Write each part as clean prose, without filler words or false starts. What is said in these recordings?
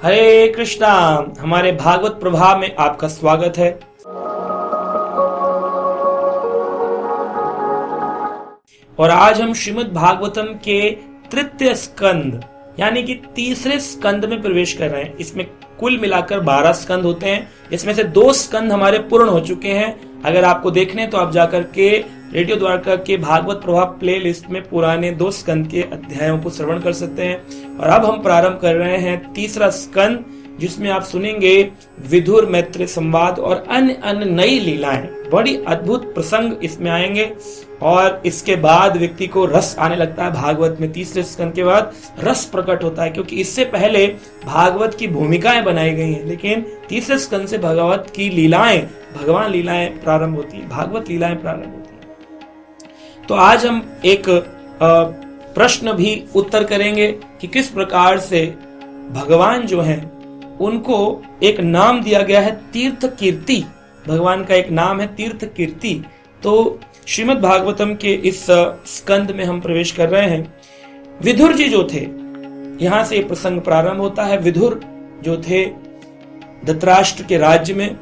हरे कृष्णा। हमारे भागवत प्रभाव में आपका स्वागत है। और आज हम श्रीमद् भागवतम के तृतीय स्कंद यानी कि तीसरे स्कंद में प्रवेश कर रहे हैं। इसमें कुल मिलाकर 12 स्कंद होते हैं, इसमें से 2 स्कंद हमारे पूर्ण हो चुके हैं। अगर आपको देखने तो आप जाकर के रेडियो द्वारका के भागवत प्रभाव प्ले लिस्ट में पुराने 2 स्कंद के अध्यायों को श्रवण कर सकते हैं। और अब हम प्रारंभ कर रहे हैं तीसरा स्कंद, जिसमें आप सुनेंगे विदुर मैत्री संवाद और अन्य अन्य नई लीलाएं। बड़ी अद्भुत प्रसंग इसमें आएंगे और इसके बाद व्यक्ति को रस आने लगता है। भागवत में तीसरे स्कंद के बाद रस प्रकट होता है, क्योंकि इससे पहले भागवत की भूमिकाएं बनाई गई हैं, लेकिन तीसरे स्कंद से भागवत की लीलाएं, भगवान लीलाएं प्रारंभ होती हैं, भागवत लीलाएं प्रारंभ होती हैं। तो आज हम एक प्रश्न भी उत्तर करेंगे कि किस प्रकार से भगवान जो हैं उनको एक नाम दिया गया है तीर्थ कीर्ति। भगवान का एक नाम है तीर्थ कीर्ति। तो श्रीमद् भागवतम के इस स्कंद में हम प्रवेश कर रहे हैं। विदुर जी जो थे, यहां से प्रसंग प्रारंभ होता है। विदुर जो थे धृतराष्ट्र के राज्य में,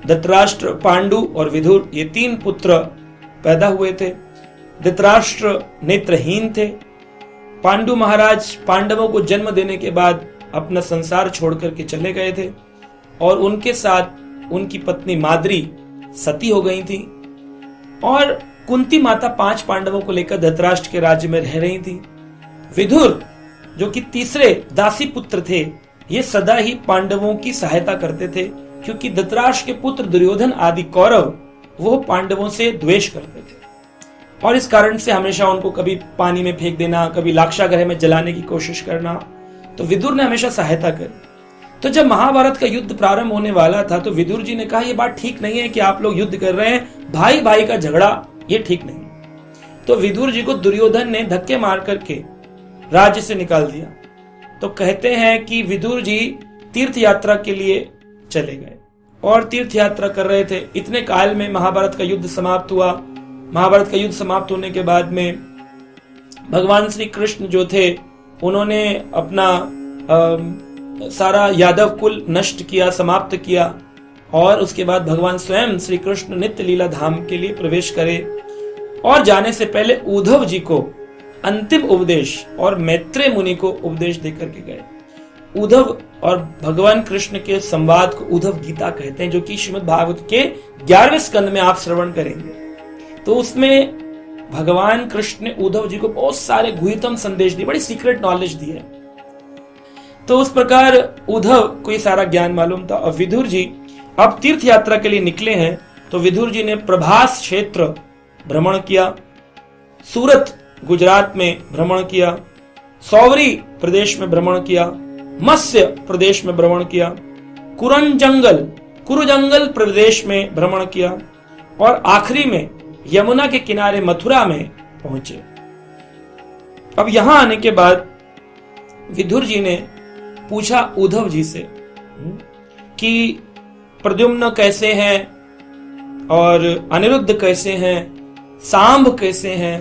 धृतराष्ट्र, पांडु और विदुर, ये 3 पुत्र पैदा हुए थे। धृतराष्ट्र नेत्रहीन थे। पांडु महाराज पांडवों को जन्म देने के बाद अपना संसार छोड़ करके चले गए थे और उनके साथ उनकी पत्नी माद्री सती हो गई थी। और कुंती माता 5 पांडवों को लेकर धृतराष्ट्र के राज्य में रह रही थी। विदुर जो कि तीसरे दासी पुत्र थे, ये सदा ही पांडवों की सहायता करते थे, क्योंकि धृतराष्ट्र के पुत्र दुर्योधन आदि कौरव वो पांडवों से द्वेष करते थे और इस कारण से हमेशा उनको कभी पानी में फेंक देना, कभी लाक्षागृह में जलाने की कोशिश करना। तो विदुर ने हमेशा सहायता करी। तो जब महाभारत का युद्ध प्रारंभ होने वाला था तो विदुर जी ने कहा, यह बात ठीक नहीं है कि आप लोग युद्ध कर रहे हैं, भाई भाई का झगड़ा, ये ठीक नहीं। तो विदुर जी को दुर्योधन ने धक्के मार करके राज्य से निकाल दिया। तो कहते हैं कि विदुर जी तीर्थ यात्रा के लिए चले गए और तीर्थ यात्रा कर रहे थे। इतने काल में महाभारत का युद्ध समाप्त हुआ। महाभारत का युद्ध समाप्त होने के बाद में भगवान श्री कृष्ण जो थे उन्होंने अपना सारा यादव कुल नष्ट किया, समाप्त किया और उसके बाद भगवान स्वयं श्री कृष्ण नित्य लीला धाम के लिए प्रवेश करे। और जाने से पहले उद्धव जी को अंतिम उपदेश और मैत्रेय मुनि को उपदेश देकर के गए। उद्धव और भगवान कृष्ण के संवाद को उद्धव गीता कहते हैं, जो कि श्रीमद् भागवत के 11वें स्कंद में आप श्रवण करेंगे। तो उसमें भगवान कृष्ण ने उद्धव जी को बहुत सारे गुह्यतम संदेश दिए, बड़ी सीक्रेट नॉलेज दी है। तो उस प्रकार उद्धव को ये सारा ज्ञान मालूम था। और विदुर जी अब तीर्थ यात्रा के लिए निकले हैं। तो विदुर जी ने प्रभास क्षेत्र भ्रमण किया, सूरत गुजरात में भ्रमण किया, सौवरी प्रदेश में भ्रमण किया, मत्स्य प्रदेश में भ्रमण किया, कुरुजंगल प्रदेश में भ्रमण किया और आखिरी में यमुना के किनारे मथुरा में पहुंचे। अब यहां आने के बाद विदुर जी ने पूछा उद्धव जी से कि प्रद्युम्न कैसे हैं और अनिरुद्ध कैसे हैं, सांब कैसे हैं,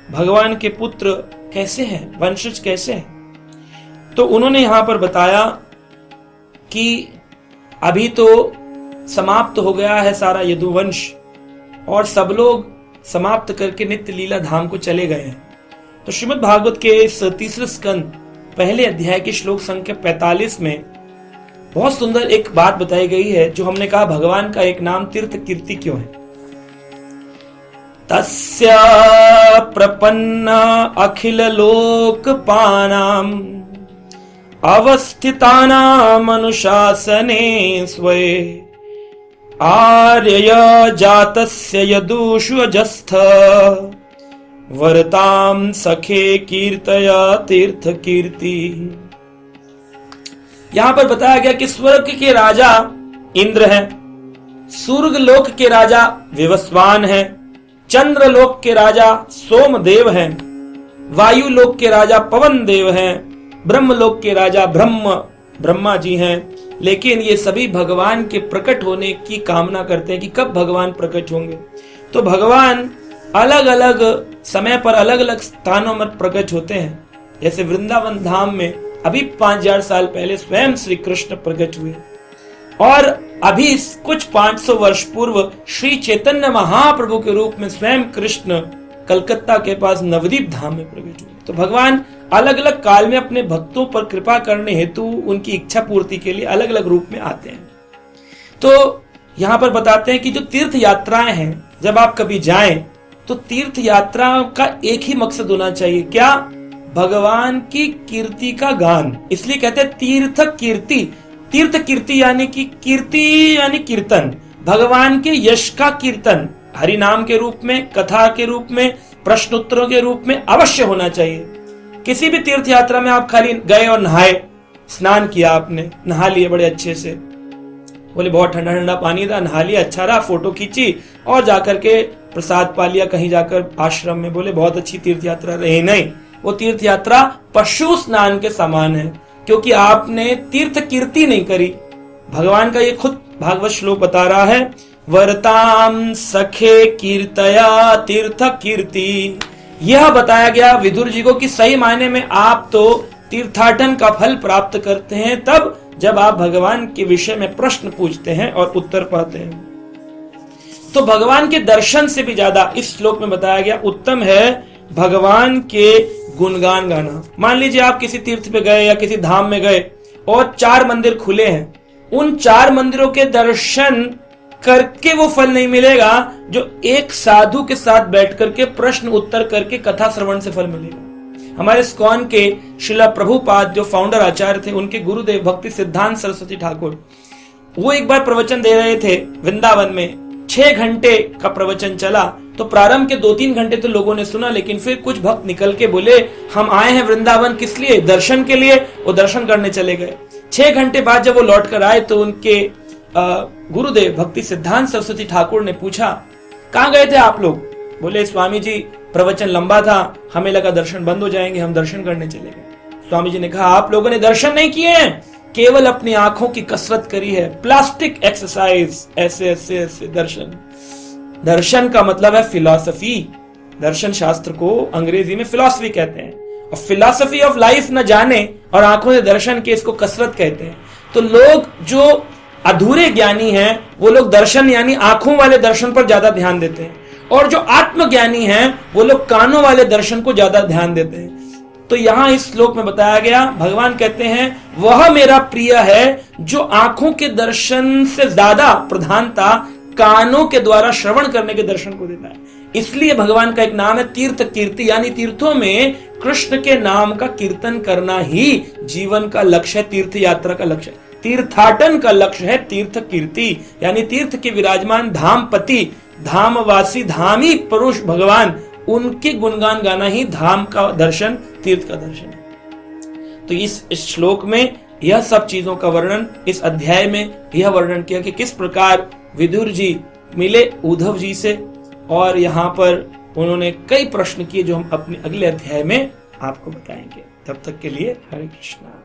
भगवान के पुत्र कैसे हैं, वंशज कैसे हैं। तो उन्होंने यहां पर बताया कि अभी तो समाप्त हो गया है सारा यदुवंश और सब लोग समाप्त करके नित्य लीला धाम को चले गए हैं। तो श्रीमद् भागवत के इस तीसरे स्कंद पहले अध्याय के श्लोक संख्या 45 में बहुत सुंदर एक बात बताई गई है, जो हमने कहा भगवान का एक नाम तीर्थ कीर्ति क्यों है। तस्य प्रपन्न अखिल लोकपानाम अवस्थितानाम अनुशासने स्वे आर्य जातस्य यदुषु अजस्थ वरताम सखे कीर्तया तीर्थ कीर्ति। यहां पर बताया गया कि स्वर्ग के राजा इंद्र हैं, सूर्य लोक के राजा विवस्वान हैं, चंद्र लोक के राजा सोमदेव हैं, वायु लोक के राजा पवन देव हैं, ब्रह्म लोक के राजा ब्रह्मा जी हैं। लेकिन ये सभी भगवान के प्रकट होने की कामना करते हैं कि कब भगवान प्रकट होंगे। तो भगवान अलग अलग समय पर अलग अलग स्थानों में प्रकट होते हैं। जैसे वृंदावन धाम में अभी 5000 साल पहले स्वयं श्री कृष्ण प्रकट हुए और अभी कुछ 500 वर्ष पूर्व श्री चैतन्य महाप्रभु के रूप में स्वयं कृष्ण कलकत्ता के पास नवदीप धाम में प्रकट हुए। तो भगवान अलग अलग काल में अपने भक्तों पर कृपा करने हेतु उनकी इच्छा पूर्ति के लिए अलग अलग रूप में आते हैं। तो यहाँ पर बताते हैं कि जो तीर्थ यात्राएं हैं, जब आप कभी जाएं तो तीर्थ यात्रा का एक ही मकसद होना चाहिए, क्या? भगवान की कीर्ति का गान। इसलिए कहते हैं तीर्थ कीर्ति। तीर्थ कीर्ति यानी कि कीर्ति यानी कीर्तन, भगवान के यश का कीर्तन हरि नाम के रूप में, कथा के रूप में, प्रश्नोत्तरों के रूप में अवश्य होना चाहिए। किसी भी तीर्थ यात्रा में आप खाली गए और नहाए, स्नान किया, आपने नहा लिए बड़े अच्छे से, बोले बहुत ठंडा ठंडा पानी था, नहा लिया, अच्छा रहा, फोटो खींची और जाकर के प्रसाद पा लिया कहीं जाकर आश्रम में, बोले बहुत अच्छी तीर्थ यात्रा रही। नहीं, वो तीर्थ यात्रा पशु स्नान के समान है, क्योंकि आपने तीर्थ कीर्ति नहीं करी। भगवान का ये खुद भागवत श्लोक बता रहा है, वर्ताम सखे कीर्तया तीर्थ कीर्ति। यह बताया गया विदुर जी को कि सही मायने में आप तो तीर्थाटन का फल प्राप्त करते हैं तब जब आप भगवान के विषय में प्रश्न पूछते हैं और उत्तर पाते हैं। तो भगवान के दर्शन से भी ज्यादा इस श्लोक में बताया गया उत्तम है भगवान के गुणगान गाना। मान लीजिए आप किसी तीर्थ पे गए या किसी धाम में गए और 4 मंदिर खुले हैं, उन 4 मंदिरों के दर्शन करके वो फल नहीं मिलेगा जो एक साधु के साथ बैठ करके प्रश्न उत्तर करके कथा श्रवण से फल मिलेगा। हमारे इस्कॉन के श्रीला प्रभुपाद जो फाउंडर आचार्य थे, उनके गुरुदेव भक्ति सिद्धांत सरस्वती ठाकुर, वो एक बार प्रवचन दे रहे थे वृंदावन में। 6 घंटे का प्रवचन चला। तो प्रारंभ के 2-3 घंटे तो लोगों ने सुना, लेकिन फिर कुछ भक्त निकल के बोले हम आए हैं वृंदावन किस लिए? दर्शन के लिए। वो दर्शन करने चले गए। 6 घंटे बाद जब वो लौट कर आए तो उनके गुरुदेव भक्ति सिद्धांत सरस्वती ठाकुर ने पूछा कहाँ गए थे आप लोग? बोले स्वामी जी प्रवचन लंबा था, हमें लगा दर्शन बंद हो जाएंगे, हम दर्शन करने चले गए। स्वामी जी ने कहा आप लोगों ने दर्शन नहीं किए हैं, केवल अपनी आंखों की कसरत करी है, प्लास्टिक एक्सरसाइज, ऐसे ऐसे ऐसे दर्शन। दर्शन का मतलब है फिलॉसफी। दर्शन शास्त्र को अंग्रेजी में फिलॉसफी कहते हैं, और फिलॉसफी ऑफ लाइफ न जाने और आंखों से दर्शन के इसको कसरत कहते हैं। तो लोग जो अधूरे ज्ञानी हैं वो लोग दर्शन यानी आंखों वाले दर्शन पर ज्यादा ध्यान देते हैं, और जो आत्मज्ञानी हैं वो लोग कानों वाले दर्शन को ज्यादा ध्यान देते हैं। तो यहां इस श्लोक में बताया गया, भगवान कहते हैं वह मेरा प्रिय है जो आंखों के दर्शन से ज्यादा प्रधानता कानों के द्वारा श्रवण करने के दर्शन को देता है। इसलिए भगवान का एक नाम है तीर्थ कीर्ति, यानी तीर्थों में कृष्ण के नाम का कीर्तन करना ही जीवन का लक्ष्य है, तीर्थ यात्रा का लक्ष्य है। तीर्थाटन का लक्ष्य है तीर्थ कीर्ति, यानी तीर्थ के विराजमान धामपति, धामवासी, धामी पुरुष भगवान, उनके गुणगान गाना ही धाम का दर्शन, तीर्थ का दर्शन है। तो इस श्लोक में यह सब चीजों का वर्णन, इस अध्याय में यह वर्णन किया कि किस प्रकार विदुर जी मिले उद्धव जी से, और यहाँ पर उन्होंने कई प्रश्न किए जो हम अपने अगले अध्याय में आपको बताएंगे। तब तक के लिए हरे कृष्णा।